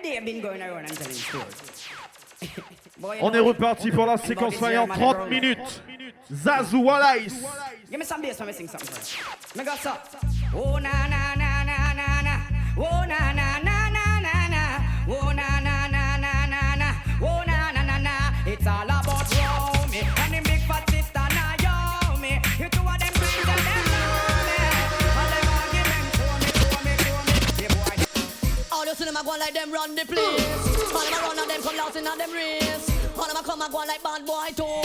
day been going around and telling stories. On est reparti pour la séquence fire en 30 minutes. Zazu Wallace. Give me some bass when me sing something first. Me go so. Oh na na na na na na. Oh na na na na na na. Oh na na na na na na. Oh na na na na. It's all about Romy and the big fat sister Naomi. You two of them bring them down. And them argument show me. Yeah boy. All you see them a go like them run the place. All them a run and them come out in them race. All them a come and go like bad boy too.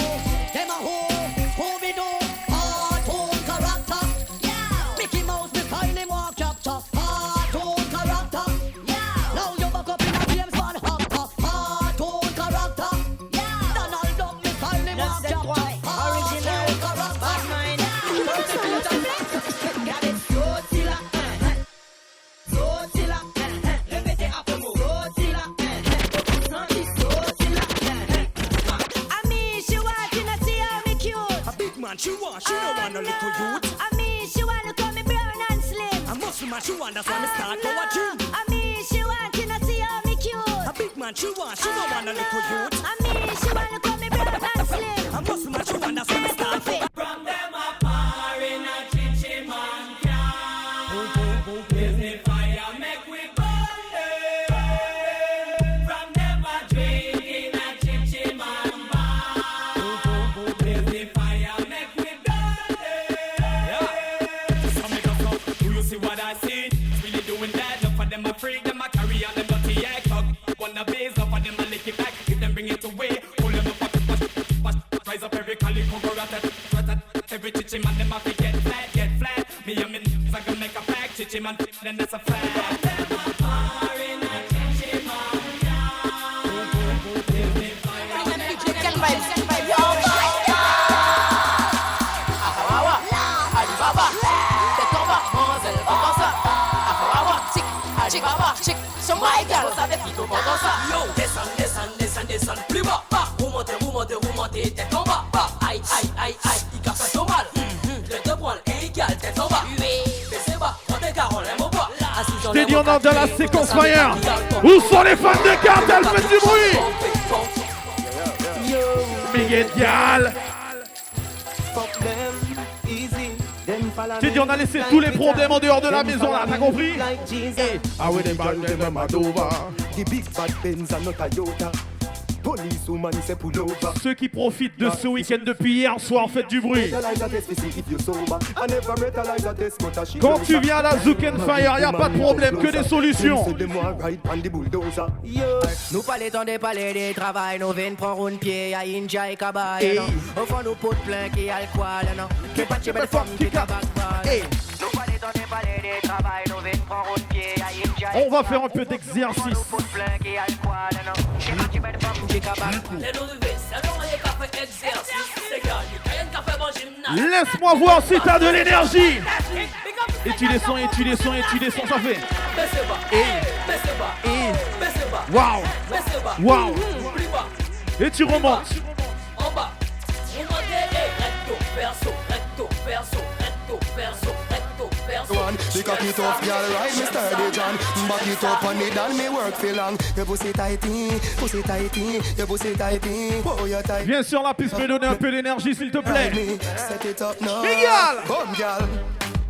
Them a who we do? Hard-tone character. Yeah. Mickey Mouse, the style him walk chapter. Hard-tone character. Yeah. Now you back up in a James Bond actor. Hard-tone character. Yeah. Donald Duck, the style him walk chapter. Original character. Got it, Godzilla. Godzilla. Répétez après moi. Godzilla. Godzilla. She want, she don't want no little youth. I mean, she want to call me brown and slim. A muscle man, she want, that's why me start our gym. I mean, she want to see how me cute. A big man, she want, she don't want no little youth. I mean, she want to call me brown and slim. A muscle man, she want, that's why me start for. From them a par in a chichi man can. Disney fire make we burn them. From them a drink in a chichi man bar. Disney fire make we burn them. So me go so, do you see what I see? Really doing that, enough of them a freak, them a carry on them dirty act. Wanna base up of them a lick it back, if them bring it away, hold them up, rise up every calico, go rat. Every chichi man, them have to get flat. Me and me, I can make a pack, chichi man, then that's a fact. Them a par in a chichi man can. Disney fire make we Yo, descend, plus bas, remontez, tête en bas, aïe, il casse ton mal, le deux poils égal, tête en bas, baissez bas, prenez Carole, mon bois, Je t'ai dit on entre dans la séquence fire. Où sont les fans de Cartel? Faites du bruit. Miguel Dial. Je t'ai dit on a laissé tous les problèmes en dehors de la maison là, t'as compris? Ah ouais, les balles de Madova. Ceux qui profitent de ce week-end depuis hier soir, faites du bruit. Quand tu viens à la Zouk and Fire, y'a pas de problème, que des solutions. Nous pas les temps de parler des travail, nous venons prendre un pied à India et Kabay. Au fond, nous potes plein qui alcool, non. Que pas de belle femme qui tabac. Nous pas les temps de parler des travail, nous venons prendre un pied à India. On va faire un peu d'exercice. Nous potes plein qui alcool, non. Que pas de belle femme qui tabac. les nous rivets, c'est l'homme qui a fait exercice, c'est gars, il y a un café bon gymnase. Laisse-moi voir si t'as de l'énergie. Et tu descends, ça fait. Baissez bas, Waouh. plus bas, Et tu remontes. en bas, remontez, recto, verso. She cock it off, girl, ride me sturdy, John. Back it up on it and me work for long. Your pussy tighty, your pussy tighty. Oh, you're tight. Viens sur la piste, me donner un peu d'énergie, s'il te plaît. Set it up now. Miguel! Come, girl.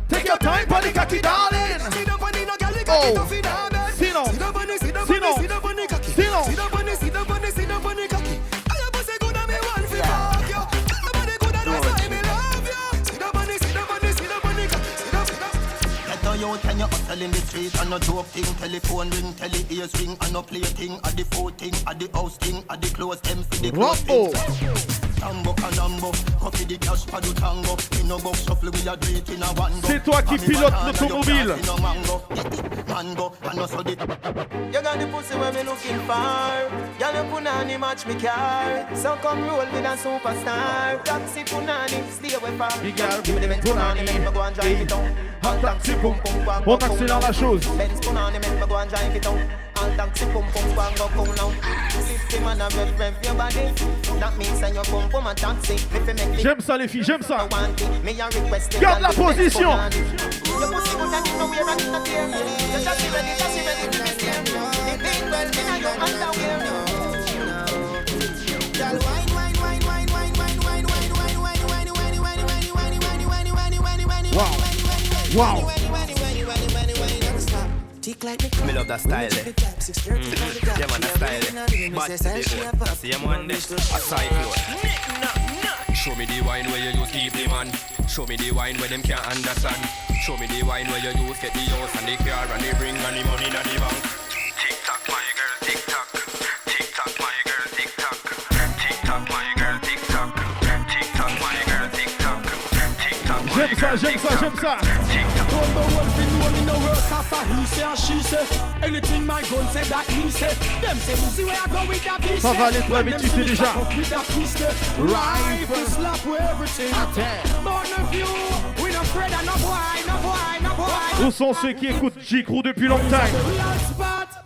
Take your time, buddy, cocky, darling. Sit up on it, no girl, you Oh. cock it off in her bed. Sit down. Sit up on it, sit up on Sit it, sit up on it, cocky. Sit down. Sit up on it, sit up on it, sit up on it, cocky. I your pussy good and me want fi fuck you. Your body good and that's why me love you. Sit up on it, sit up on it, sit up on it, cocky. Sit up. Get on you and you hustle in the street and no joke thing. Telephone ring, tele ears ring and no play thing. At the food thing, at the house thing, at the clothes them for the clothes thing. Tango canambo, copy the cash for the tango. In no box shuffle we a do it in a one go. C'est toi qui pilote l'automobile. Mango, and also the You got the pussy where me looking for. Girl, you punani match me car. So come roll with a superstar. Taxi punani, stay away from. Big girl, Give me the Benz punani, make me go and drive it down. All taxi pum pum bang. On accélère la chose. Benz punani, make me go and drive it down. All taxi pum pum bang go cool now. System and a rev your body. That means that you pum pum a taxi. If you make J'aime ça les filles, j'aime ça. me a request. Garde la position. Your pussy good and you know we're running the tear. You just be ready to miss them. The big well, Wow. Me love that style. Yeah, man, that style. But that's the one day. A cycle. Show me the wine where you use keep the man. Show me the wine where them can't understand. Show me the wine where you use get the house and the car and the ring and the money in the bank. Tick tock, my girl, tick tock. Tick tock, my girl, tick tock. Tick tock, my girl, tick tock. Tick tock, my girl, tick tock. Tick tock, my girl, tick tock. J'aime ça. Don't know what's been doing in the world after he say and she say. Anything my gun say that he say. Them say see where I go with that piece. Ça va aller très vite, tu sais déjà. Rifle slap with everything. Born of you. We no afraid of no boy, no boy, no boy. Où sont ceux qui écoutent J-Crew depuis longtemps?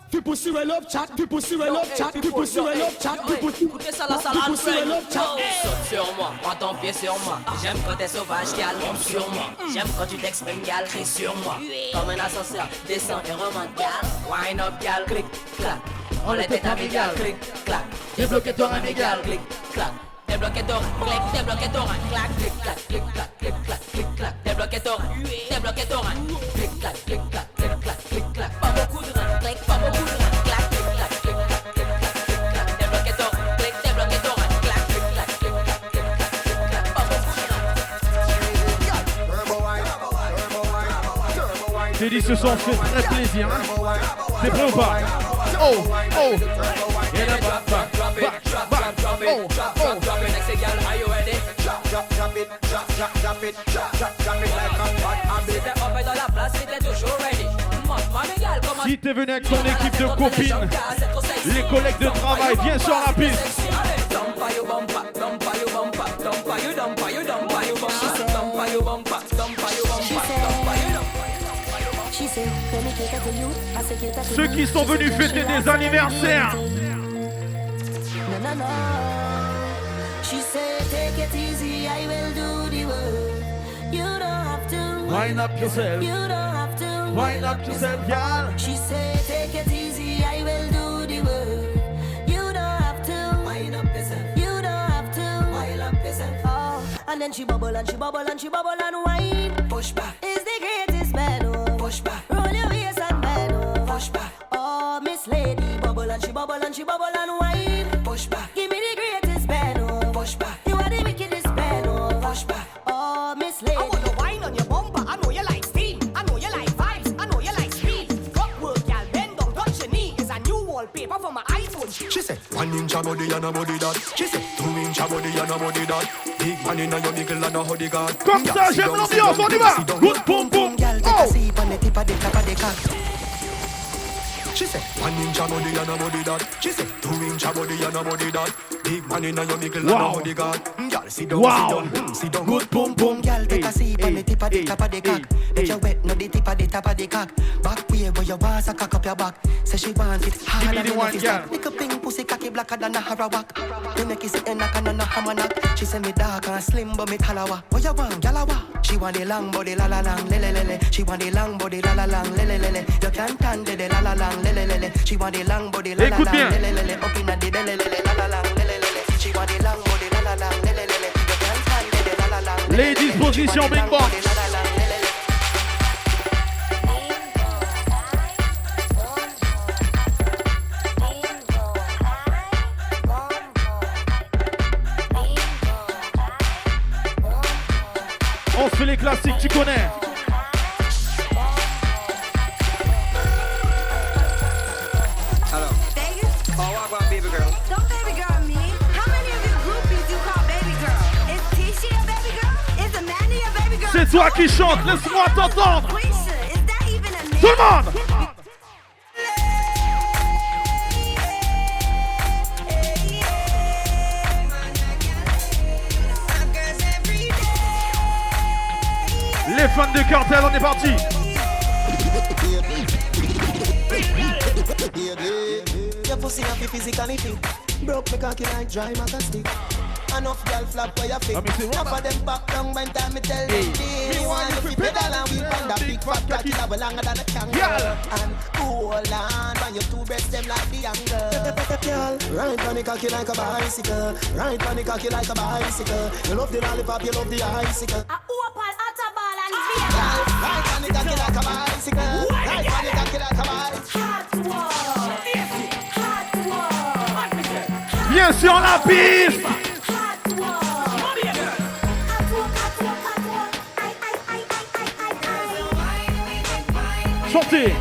People see well up chat, people see well up chat, people see well up chat, people see well up chat. Saute sur moi, prends ton pied sur moi. J'aime quand t'es sauvage, gal, monte sur moi. J'aime quand tu t'exprimes, gal, crie sur moi. Comme un ascenseur, descends et remonte, gal. Wine up, gal, clic, clac. On les tête avec gal, clic, clac. Débloqué ton rein, gal, clic, clac. Débloqué ton rein, clic, débloqué ton rein, clac, clic, clac, clic, clac, clic, clac, clic, clac. Débloqué ton rein, débloqué ton rein, clic, clac, clic, clac, clic, clac, clic, clac. Pas beaucoup de rein, clic, pas beaucoup de rein, clac, clic, clac, clic, clac, clic, clac, clic, clac. Débloqué ton rein, clic, débloqué ton rein, clac, clic, clac, clic, clac, clic, clac, clic, clac. Pas beaucoup de rein. J'ai dit ce soir, fait très plaisir. Hein? T'es prêt ou pas? Oh, oh. Yeah, drop it, drop it, drop it, drop it. Next girl, are you ready? Drop it, drop it like a hot habit. C'était up dans la place, c'était toujours ready. Si t'es venu avec ton équipe de copines, les collègues de travail, viens sur la piste. Ceux qui sont venus fêter des anniversaires. She said, take it easy, I will do the work. You don't have to. Wind up yourself. You don't have to. Wind up yourself, girl. She said, take it easy, I will do the work. You don't have to. Wind up yourself. You don't have to. Wind up yourself. Oh, and then she bubble and she bubble and she bubble and whine. Push back. Is the greatest man. Oh. Push back. Roll your waist and bend. Oh. Push back. Oh, Miss Lady, bubble and she bubble and she bubble and whine. Push back. Give me the greatest man. Oh. Push back. You are the wickedest man. Oh. Push back. Oh, Miss Lady. I wanna wine on your bumper. I know you like steam. I know you like vibes. I know you like speed. Rock work, y'all bend down, touch your knee. Is a new wallpaper for my iPhone. She said, 1 inch a body and a body that. She said, 2 inch a body and a body that. Big man in a your mickle and a hoodie guard. Comme ça, j'aime l'ambiance, on y va. Good boom boom. Oh. She said, 1 inch a body and a body that. She said, 2 inch a body and a body that. Big man in a your mickle and a hoodie guard. Girl, sit down, sit down. Good boom boom. Girl, take a seat on the tip of the top of the cock. Make you wet, no the tip of the top of the cock. Back way where you want, so cock up your back. Say she want it harder than a fist. Make a pink pussy cocky blacker than a harawak. You make it sit in a can and a hammer knock. She say me dark and slim but me talawa. What you want, galawa? She want the long body la la lang, le le le le. She want the long body la la lang, le le le le. You can't stand the la la lang, le le le le. She want the long body la la lang, le le le le. Up in the le le le la la lang, le le le le. She want the long body la la lang, le le le le. You can't stand the la la lang. Ladies position big box. On se fait les classiques, tu connais. Hello. Vegas? Oh, I want baby girl. Don't baby girl me. How many of you groupies you call baby girl? Is Tisha a baby girl? Is Amanda a baby girl? C'est toi qui chante, laisse-moi t'entendre. Quisha, is that even a name? Tout le monde. Les fans de Cartel, on est parti. Your pussy happy physically fit. Broke me cocky like dry maca stick. Enough girl flap where you fit. Enough of them back down when time me tell them this. Me want you to pedal and we on that big fat cocky that will longer than a kangaroo. And hold on, when your two breasts them like the angle. Ride on the cocky like a bicycle. Ride on the cocky like a bicycle. You love the lollipop, you love the icicle. I open Attabal and Ride on Viens sur la piste. Chantez.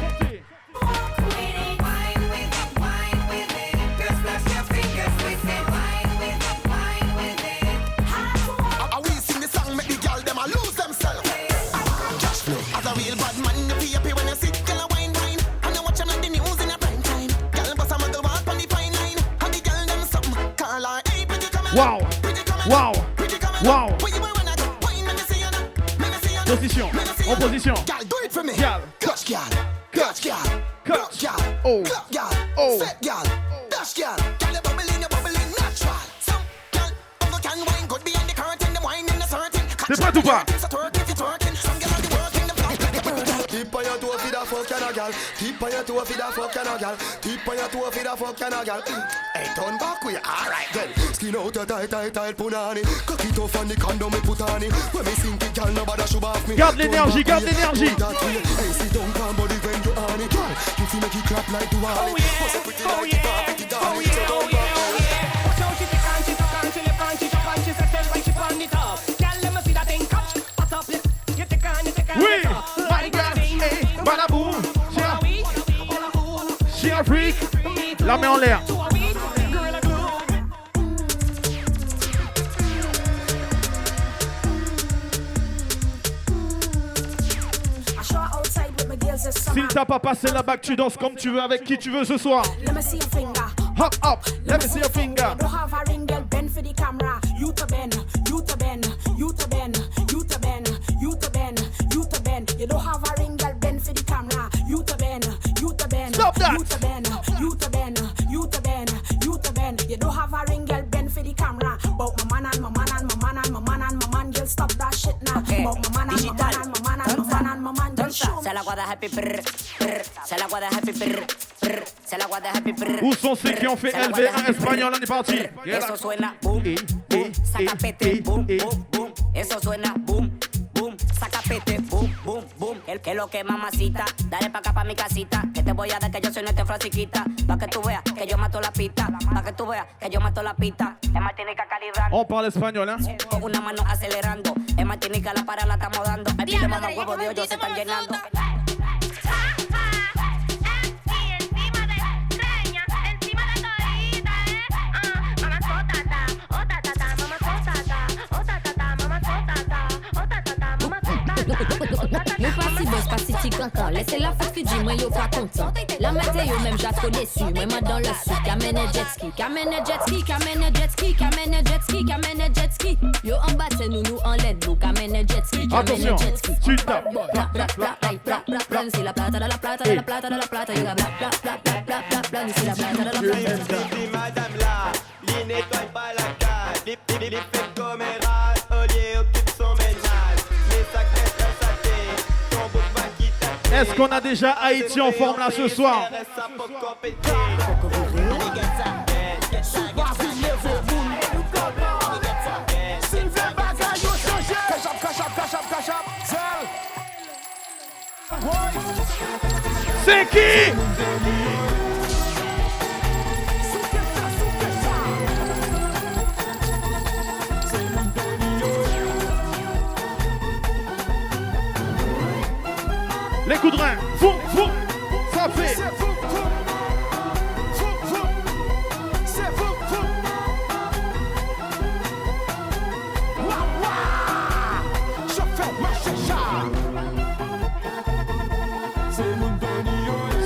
Wow, wow, wow. Position, en position. Gal, Clutch gal, clutch gal, clutch gal, oh, oh. set gal, dash gal, gal you bubbling natural. Some gal, bubble can wine, good behind the curtain, the wine in the certain. T'es prêt ou pas? So twerk if you twerking, some gal are the working, the block. Tip on your toe for the fuck and a gal. Tip on your toe for the fuck and a gal. Tip on your toe for the fuck and a gal. Hey, turn back with alright then. Skin out your tight punani. Cock it off on the condom me put on it. When me sink it, gal nobody should off me. Garde l'énergie, garde l'énergie. Hey, sit down, calm body when you on it. You feel make it clap like the wall. Oh yeah, oh yeah, oh yeah, oh yeah. Watch out, she take on, she tuck on, she left on, she chop on, she settle when she on it up. Gal, let me see that thing catch. Hot up, you take on, you take on. Oui, my girl, hey, badaboum. She a freak. La main en l'air. S'il t'a pas passé là-bas que tu danses comme tu veux avec qui tu veux ce soir. Let me see your finger. Hop, hop, let me see your finger. Don't have a ring, girl, bend for the camera. You to bend, you to bend, you to bend, you to bend, you to bend, you to bend. You don't have a ring, girl, bend for the camera. You to bend, you to bend. Stop that. You to bend, you to bend, you to bend, you to bend. You don't have a ring, girl, bend for the camera. But my man and my man and my man and my man and my man, girl, stop that shit now. But my man and my man and my man and my man and my man, girl, show me. C'est la guada happy brr, brr. C'est la guada happy brr, brr. C'est la guada happy brr. Où sont ceux qui ont fait LV1 espagnol? On est parti. Eso suena boom, boom, saca pete, boom, boom, boom. Eso suena boom, boom, saca pete, boom, boom, boom. El que lo que mamacita, dale pa' acá pa' mi casita, que te voy a dar que yo soy nuestra frasiquita, pa' que tú veas que yo mato la pista, pa' que tú veas que yo mato la pista. Es Martinica calibrando. On parle espagnol, hein? Con una mano acelerando, es Martinica la para la estamos dando. El pide mamá huevo de hoyo se están llenando. Nous pas si bon, pas si ti content. Laissez la fête dit moi yo pas content. La matin yo même j'ai trop déçu. Moi moi dans le sud, qu'amène jet ski, qu'amène jet ski, qu'amène jet ski, qu'amène jet ski, qu'amène jet ski. Yo en bas c'est nous en l'aide, nous qu'amène jet ski, qu'amène jet ski. Tu tapes. Bla bla bla bla bla bla. C'est la plata de la plata de la plata de la plata. Yo bla bla bla bla bla bla bla. C'est la plata de la plata. Madame là, il nettoie pas la case. Il fait comme un rat, Olivier occupe son ménage. Les sacs restent satés, ton beau va quitter. Est-ce qu'on a déjà Haïti en forme là ce soir? C'est qui? Les coups de rein, fou, fou, ça fait.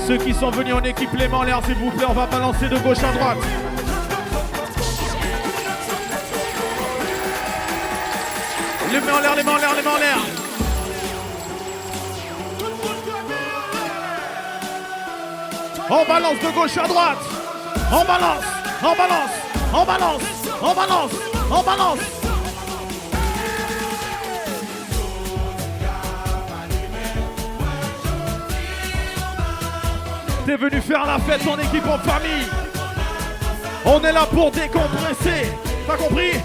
Ceux qui sont venus en équipe, les mains en l'air, s'il vous plaît, on va balancer de gauche à droite. Les mains en l'air, les mains en l'air, les mains en l'air. On balance de gauche à droite. On balance, on balance, on balance, on balance, on balance. T'es venu faire la fête en équipe, en famille. On est là pour décompresser. T'as compris?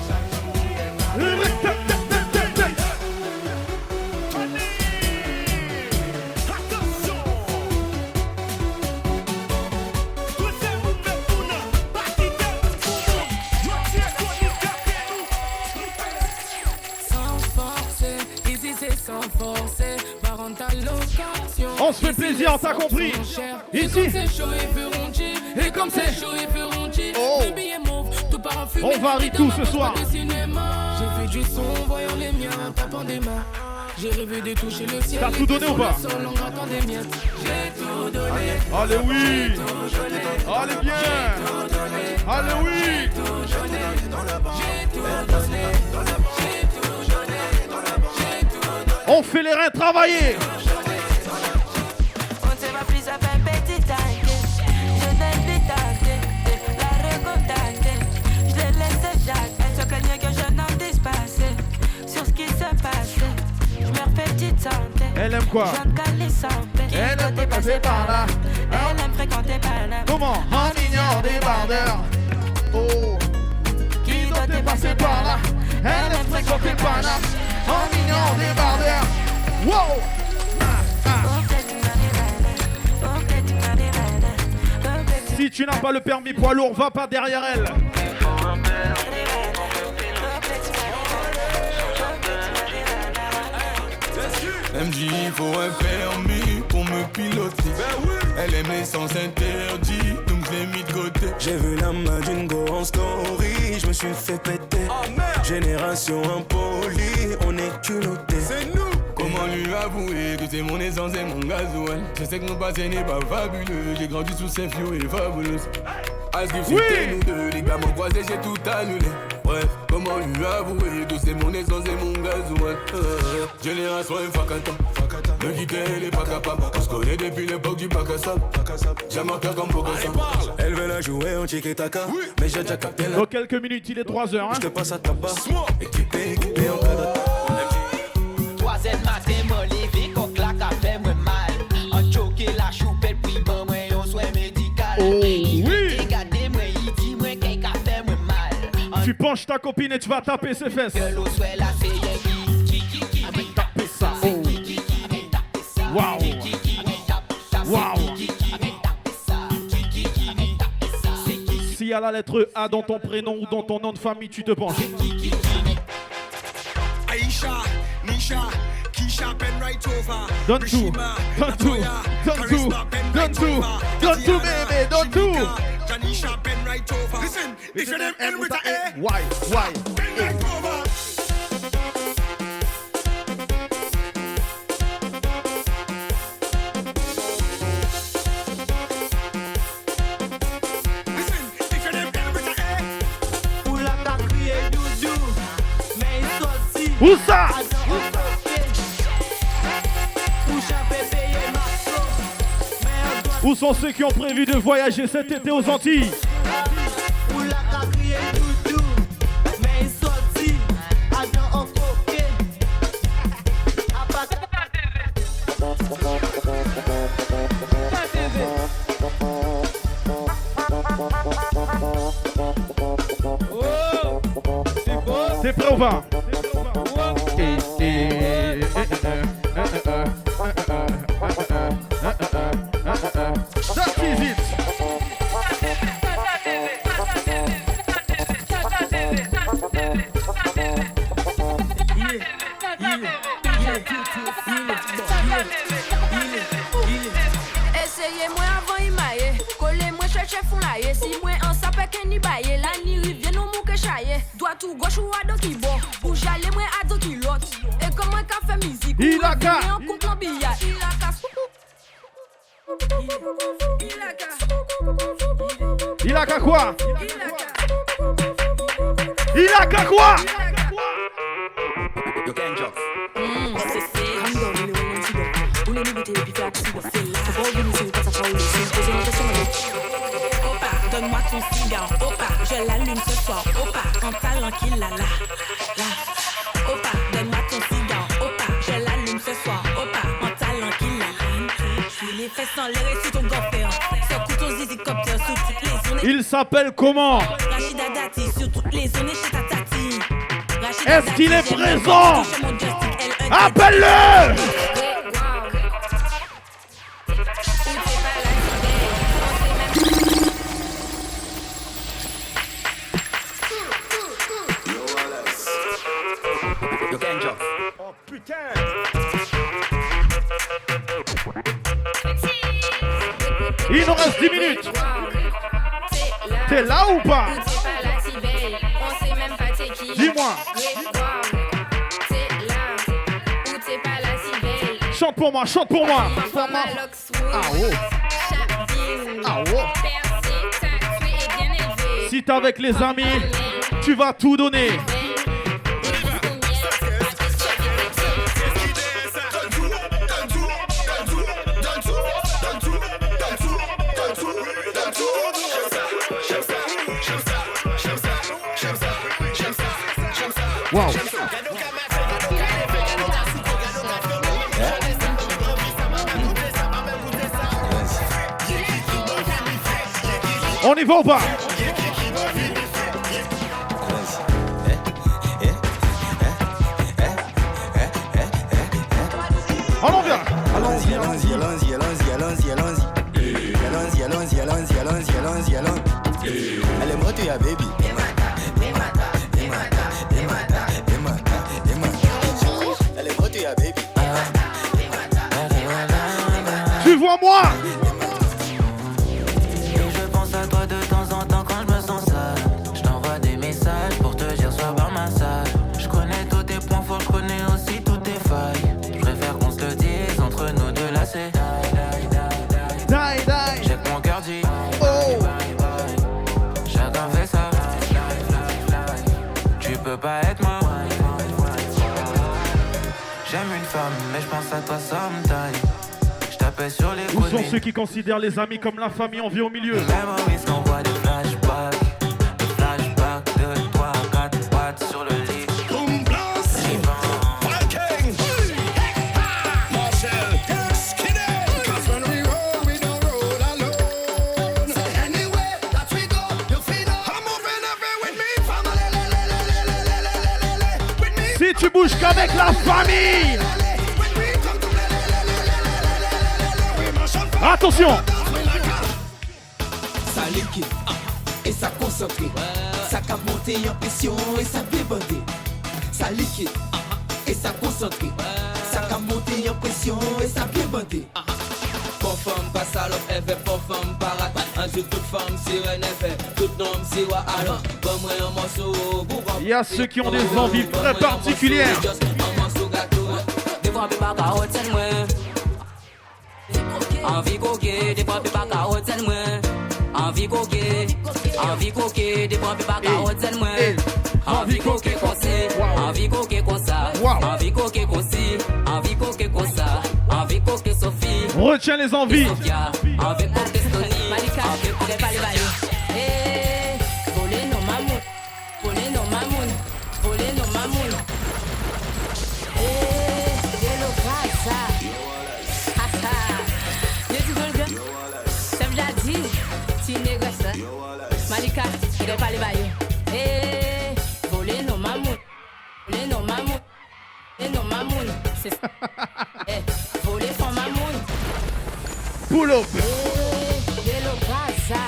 fait plaisir, t'as compris? Et comme c'est chaud, il peut rondir. Et comme c'est chaud, il peut rondir. Le billet mauve, tout parfumé. On varie tout ce soir. J'ai fait du son, voyant les miens, tapant des mains. J'ai rêvé de toucher le ciel. T'as tout donné ou pas? J'ai tout donné. Allez oui. Allez bien. Allez oui. On fait les reins travailler. On ne sait pas plus à faire petit tanké. Je n'ai plus tanké, la recontacter. Je l'ai laissé Jacques, elle se craignait que je n'en dise pas assez sur ce qui se passait. Je me refais petite santé. Elle aime quoi? Elle aime passer par là. Elle aime fréquenter par là. Comment? On ignore des bardeurs. Oh. Qui doit passer par là? Elle aime fréquenter par là. On ignore des bardeurs. Wow. Si tu n'as pas le permis poids lourd, va pas derrière elle. MJ, il faut un permis pour me piloter. Elle aime l'essence interdite, donc je l'ai mis de côté. J'ai vu la main d'une go en story, je me suis fait péter. Génération impolie, on est culotté. C'est nous. Comment lui avouer que c'est mon essence et mon gasoil? Je sais que mon passé n'est pas fabuleux. J'ai grandi sous ces fio et fabuleuse. À ce que c'était nous deux, les gars m'ont croisé, j'ai tout annulé. Bref, comment lui avouer que c'est mon essence et mon gasoil? Génération infacata, me quitter, elle est pas capable. On se connaît depuis l'époque du bac à sable. J'aime un cœur comme Bogasa. Elle veut la jouer en tiki-taka, mais j'ai déjà capté la... Dans quelques minutes, il est 3h. Hein? Je te passe à tabac, équipé en cas d'attaque. 3h matin, mon levé, qu'on claque à faire moi mal. En choqué la choupette, puis bon, moi, on soin médical. Oh oui! Regardez, moi, il dit, moi, qu'est-ce qu'a fait moi mal. Tu penches ta copine et tu vas taper ses fesses. Que l'eau soit là, c'est y'a qui taper ça. Waouh! Waouh! S'il y a la lettre A dans ton prénom ou dans ton nom de famille, tu te penches. Aisha, Nisha, Kisha, Ben right over. Don't do, don't do, don't do, don't do, don't do, baby, don't do. Janisha, Ben right over. Listen, if your name end with a A, why? Ben right over. Listen, if your name end with a A, Ou la ta crié doudou, mais il sorti. Où ça? Où sont ceux qui ont prévu de voyager cet été aux Antilles? T'es prêt ou pas? That is it. Essayez-moi avant il maille, collez-moi chercher fond là. Si moi en sapé qu'un ni baille, la ni rivière non mon que chaille. Doit tout gauche ou à dos qui bon, pour j'aller moi à dos qui l'autre. Et comment qu'a fait musique? Il a qu'à. En couple en billard, il a qu'à. Il a qu'à quoi? Il a qu'à quoi? You can jump. Opa, donne-moi ton cigare. Opa, je l'allume ce soir. Opa, en talent qu'il a là. Opa, donne-moi ton cigare. Opa, je l'allume ce soir. Opa, en talent qu'il a. Je les fais sans l'air et sous ton grand-père. Ce couteau zizicoptère sur toutes les zones. Il s'appelle comment? Rachida Dati sur toutes les zones chez ta tati. Est-ce qu'il est présent? Appelle-le! You can jump. Oh putain. suite. T'es là ou pas? On sait même pas t'es qui. Dis-moi. Chante pour moi, chante pour moi. Ah oh. Ah oh. Si t'es avec les amis, tu vas tout donner. Wow. On y va ou pas? On en vient. Allons-y, allons-y, allons-y, allons-y, allons-y, allons-y. Allons-y, allons-y, allons-y, allons-y, allons-y, allons-y. Allez, moi, tu as baby. Allez, moi, tu as baby. Tu vois moi? Je pense à toi de temps en temps quand je me sens seul. Je t'envoie des messages pour te dire sois par ma salle. Je connais tous tes points forts, je connais aussi toutes tes failles. Je préfère qu'on se le dise entre nous deux là c'est Die. J'ai que mon cœur dit oh. Chacun fait ça. Tu peux pas être moi. J'aime une femme mais je pense à toi sometimes. Sur les où sont ceux qui considèrent les amis comme la famille? On vit au milieu. Même risque on voit des flashbacks de 3 à 4 pattes sur le lit. Si tu bouges qu'avec la famille. Attention! Ça liquide et ça concentré. Ça cap monter en pression et ça débandé. Ça liquide et ça concentré. Ça cap monter en pression et ça débandé. Pour femme pas salope, elle fait pour femme parade. En toute femme sirène, elle fait tout homme sirois. Alors, comme moi un morceau. Il y a ceux qui ont des envies très particulières. Envie coquée, des fois plus pas qu'à hôtel moi. Envie coquée, des fois plus pas qu'à hôtel moi. Envie coquée comme ça, envie coquée comme ça. Envie coquée comme ci, envie coquée comme ça. Envie coquée Sophie. Retiens les envies. Envie coquée Stony, envie coquée Palibayo. Voler nos mamoun, voler nos mamoun, voler nos mamoun. Hello Casa. Malika, il est pas les bails. Voler nos mamoun, voler nos mamoun, voler nos mamoun. C'est ça. Voler son mamoun. Pull up. Hello Casa.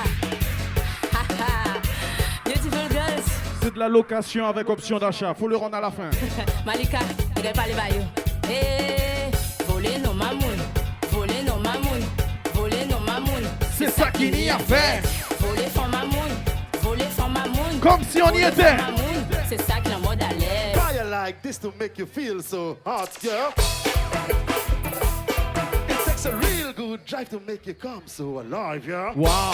Beautiful girls. C'est de la location avec option d'achat. Faut le rendre à la fin. Malika, il est pas les bails. Voler nos mamoun, voler nos mamoun, voler nos mamoun. C'est ça qu'il y a à faire. Voler son mamoun, voler son mamoun. Comme si on y était. C'est ça qui est en mode à l'aise. Fire like this to make you feel so hot, girl. It takes a real good drive to make you come so alive, yeah. Wow.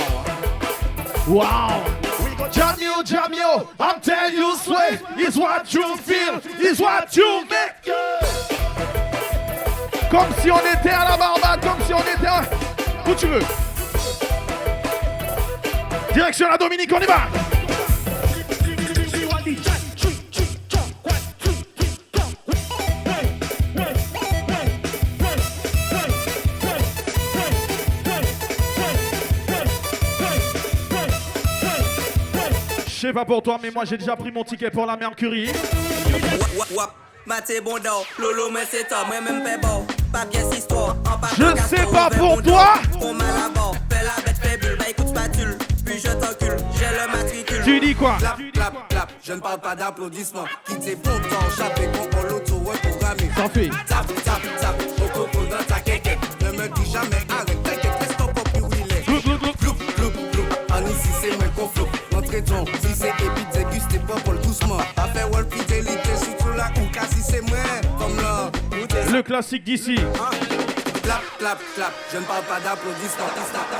Wow. We go jam you. I'm telling you straight. It's what you feel. It's what you make. Comme si on était à la Barbade. Comme si on était à... Où tu veux. Direction la Dominique, on y va. Je sais pas pour toi, mais moi j'ai déjà pris mon ticket pour la Mercury. Je sais pas pour toi. Tu dis quoi? Clap, je ne parle pas d'applaudissements. Quitte tes pompes en chape et qu'on l'auto reprogrammé. T'en fais. Tap, au coco dans ta quéquette. Ne me dis jamais arrête, t'inquiète, laisse ton pop où il est. Gloup, c'est moi qu'on flow. Montrez ton, si c'est épique, dégustez pas pour le doucement. Affaire World Fidelity, surtout là où si c'est moi, comme là. Le classique d'ici. Clap, clap, clap, je ne parle pas d'applaudissements.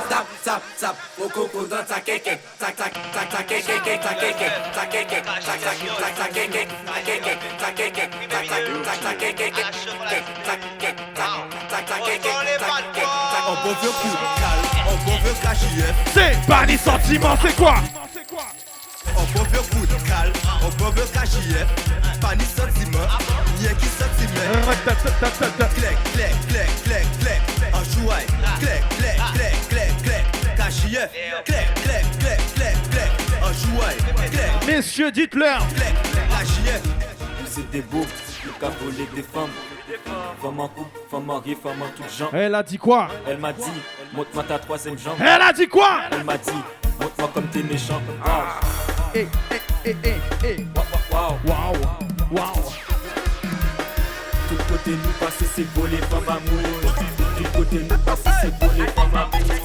Tap, tap, tap, au coco dans ta kéké. Tac, tac, tac, tac, kéké, tac, kéké, tac, kéké, tac, tac, tac, tac, kéké, tac, kéké, tac, kéké, tac, tac, tac, kéké, tac, tac, kéké, tac, on peut faire plus calme, on peut faire cachiller. C'est pas des sentiments, c'est quoi? On peut faire coup de calme, on peut faire cachiller. Pas ni sentiment, ni qui sentiment. Clec, clec, clec, clec, clec. En jouet, clec, clec, clec, clec, clec. Cachiller, clec, clec, clec, clec, clec. En jouet, clec. Messieurs, dites-leur. Clec, cachiller. C'était beau, le cas volé des femmes. Femme en couple, femme mariée, femme en toutes jambes. Elle a dit quoi? Elle m'a dit, montre-moi ta troisième jambe. Elle a dit quoi? Elle m'a dit, montre-moi comme t'es méchant. Waouh, waouh, waouh. Tout côté nous passer, c'est beau les femmes amoureuses. Tout côté nous passer, c'est beau les femmes amoureuses.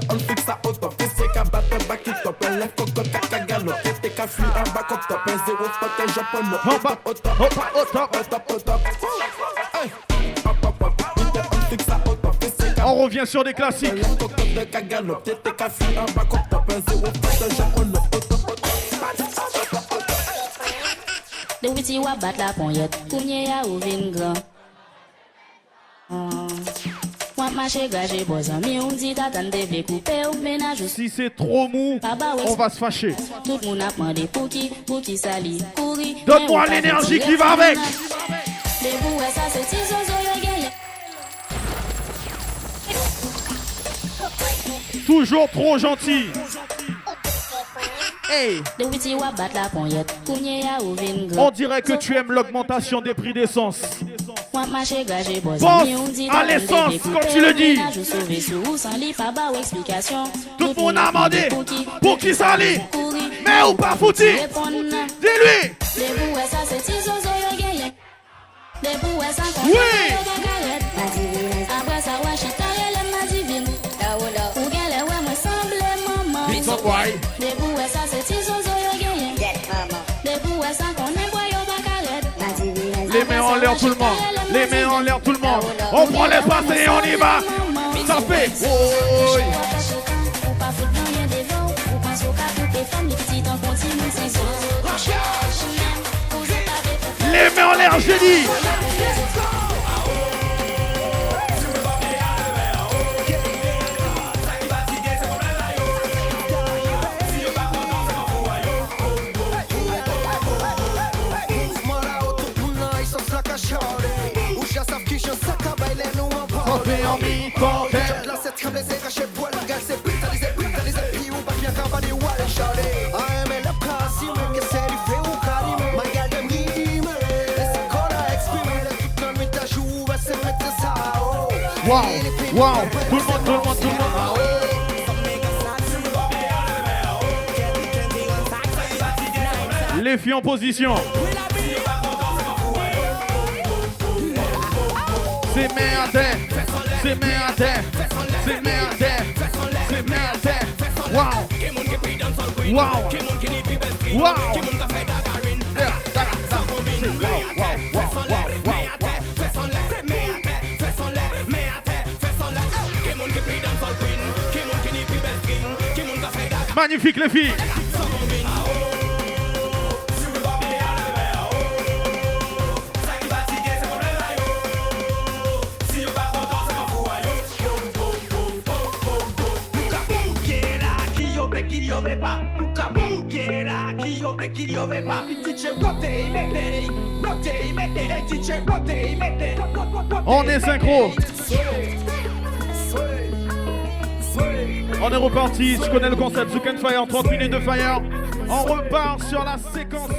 On fixe ça au top, c'est qu'à battre back it up, un lève cocotte, caca galop, t'es qu'à fuir un back up top, un zéro spot, un japonais, au top, au top, au top, au top, au top, on fixe ça au top, c'est qu'à on revient sur des classiques. un lève cocotte, caca galop, t'es qu'à fuir un back up top, un zéro spot, un japonais, au top, au top. De witi wa bat la ponyette, koumye ya ou vin grand. Moi marcher gagé bosan, mi on dit d'attendre vle couper ou ménage. Si c'est trop mou, on va se fâcher. Tout le monde a demandé pour qui sali, courir. Donne-moi l'énergie qui va avec. Les bouts, ça c'est si zozo yo gagné. Toujours trop gentil. Hey. De witi wa bat la ponyette, koumye ya ou vin grand. On dirait que tu aimes l'augmentation des prix d'essence. Pense à l'essence quand tu le dis. Tout le monde a demandé pour qui ça lit. Mais ou pas foutu. Dis-lui. Oui. Les mains en l'air tout le monde. Les mains en l'air tout le monde. On prend l'espace et on y va. Ça fait. Oh. Les mains en l'air, j'ai dit. En mi-temps, la cette tremble, c'est caché poil, gars, c'est brutalisé, puis ou pas bien qu'en bas des walls, charlie. I am in a classy, mais que c'est du fait ou carré, ma gars de mime, c'est qu'on a exprimé, tout le monde t'a joué, va se mettre ça, oh. Wow, wow, tout le monde, tout le monde, tout le monde. Les filles en position. C'est merde, c'est merde, c'est merde, c'est merde. Wow, wow, wow. Magnifique les filles. On est synchro. On est reparti, tu connais le concept, Zouk and Fire, 30 minutes de fire. On repart sur la séquence